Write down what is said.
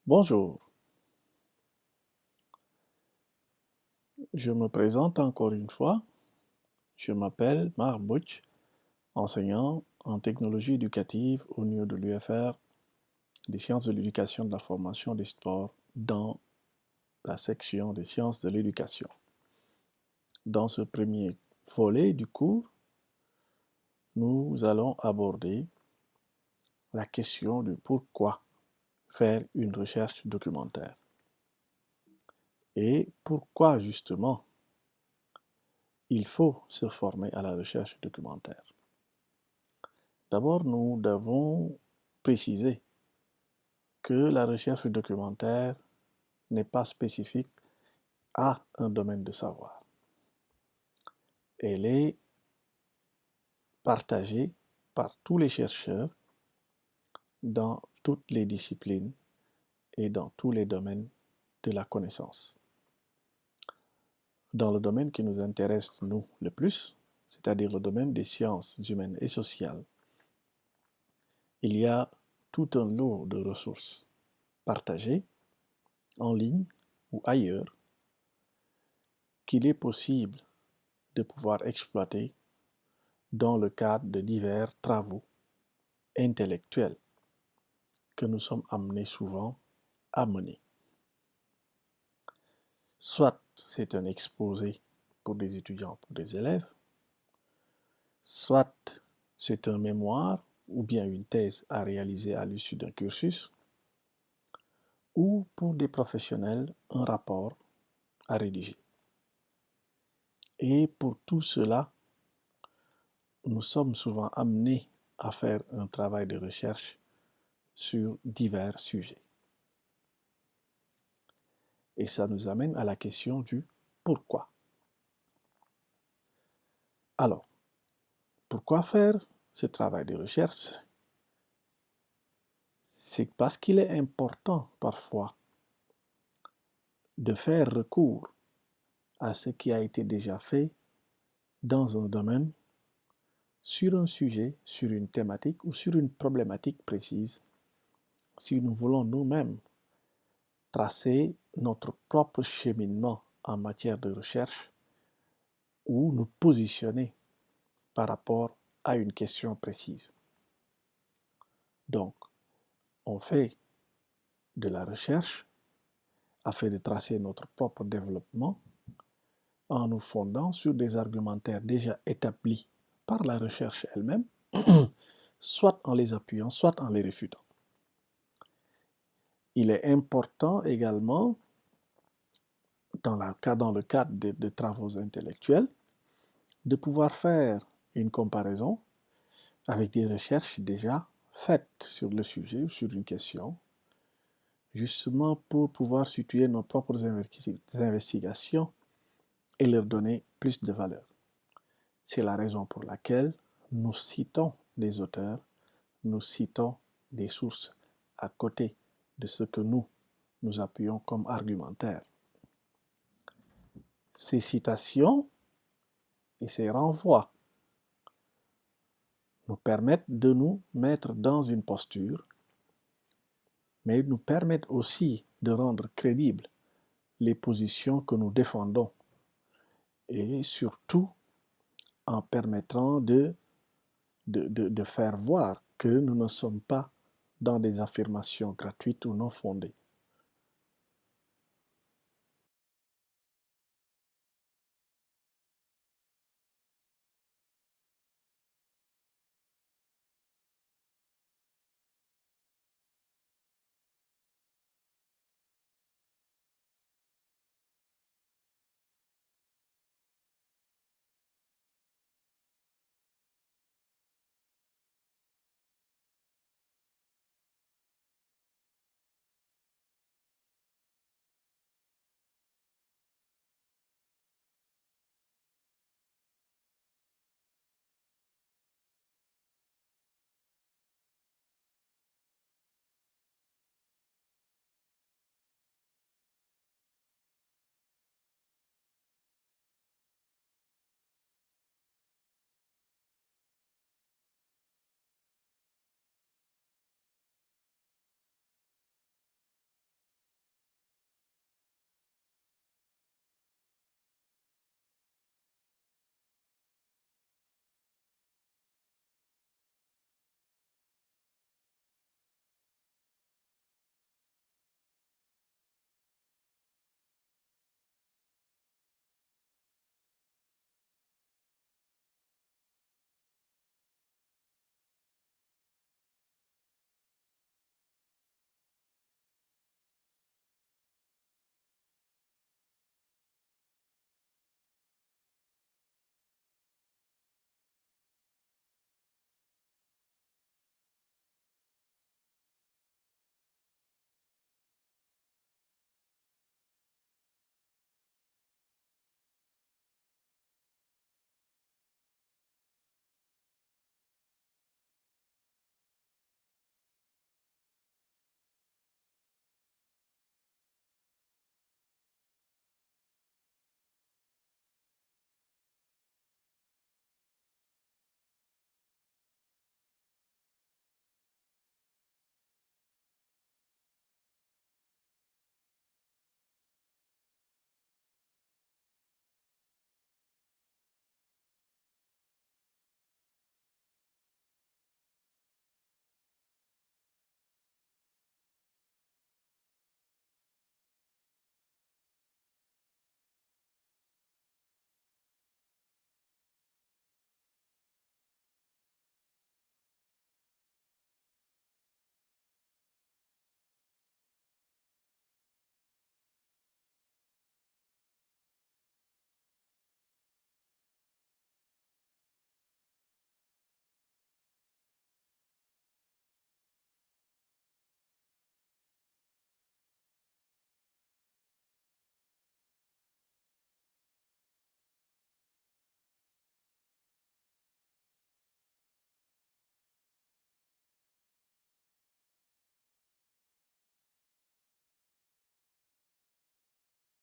Bonjour, je me présente encore une fois. Je m'appelle Marc Butch, enseignant en technologie éducative au niveau de l'UFR des sciences de l'éducation, de la formation des sports dans la section des sciences de l'éducation. Dans ce premier volet du cours, nous allons aborder la question de pourquoi faire une recherche documentaire et pourquoi justement il faut se former à la recherche documentaire. D'abord, nous devons préciser que la recherche documentaire n'est pas spécifique à un domaine de savoir. Elle est partagée par tous les chercheurs dans toutes les disciplines et dans tous les domaines de la connaissance. Dans le domaine qui nous intéresse, nous, le plus, c'est-à-dire le domaine des sciences humaines et sociales, il y a tout un lot de ressources partagées en ligne ou ailleurs qu'il est possible de pouvoir exploiter dans le cadre de divers travaux intellectuels que nous sommes amenés souvent à mener. Soit c'est un exposé pour des étudiants, pour des élèves, soit c'est un mémoire ou bien une thèse à réaliser à l'issue d'un cursus, ou pour des professionnels, un rapport à rédiger. Et pour tout cela, nous sommes souvent amenés à faire un travail de recherche sur divers sujets. Et ça nous amène à la question du pourquoi. Alors, pourquoi faire ce travail de recherche? C'est parce qu'il est important parfois de faire recours à ce qui a été déjà fait dans un domaine, sur un sujet, sur une thématique ou sur une problématique précise, si nous voulons nous-mêmes tracer notre propre cheminement en matière de recherche ou nous positionner par rapport à une question précise. Donc, on fait de la recherche afin de tracer notre propre développement en nous fondant sur des argumentaires déjà établis par la recherche elle-même, soit en les appuyant, soit en les réfutant. Il est important également, dans le cadre de travaux intellectuels, de pouvoir faire une comparaison avec des recherches déjà faites sur le sujet ou sur une question, justement pour pouvoir situer nos propres investigations et leur donner plus de valeur. C'est la raison pour laquelle nous citons des auteurs, nous citons des sources à côté de ce que nous appuyons comme argumentaire. Ces citations et ces renvois nous permettent de nous mettre dans une posture, mais nous permettent aussi de rendre crédibles les positions que nous défendons et surtout en permettant de faire voir que nous ne sommes pas dans des affirmations gratuites ou non fondées.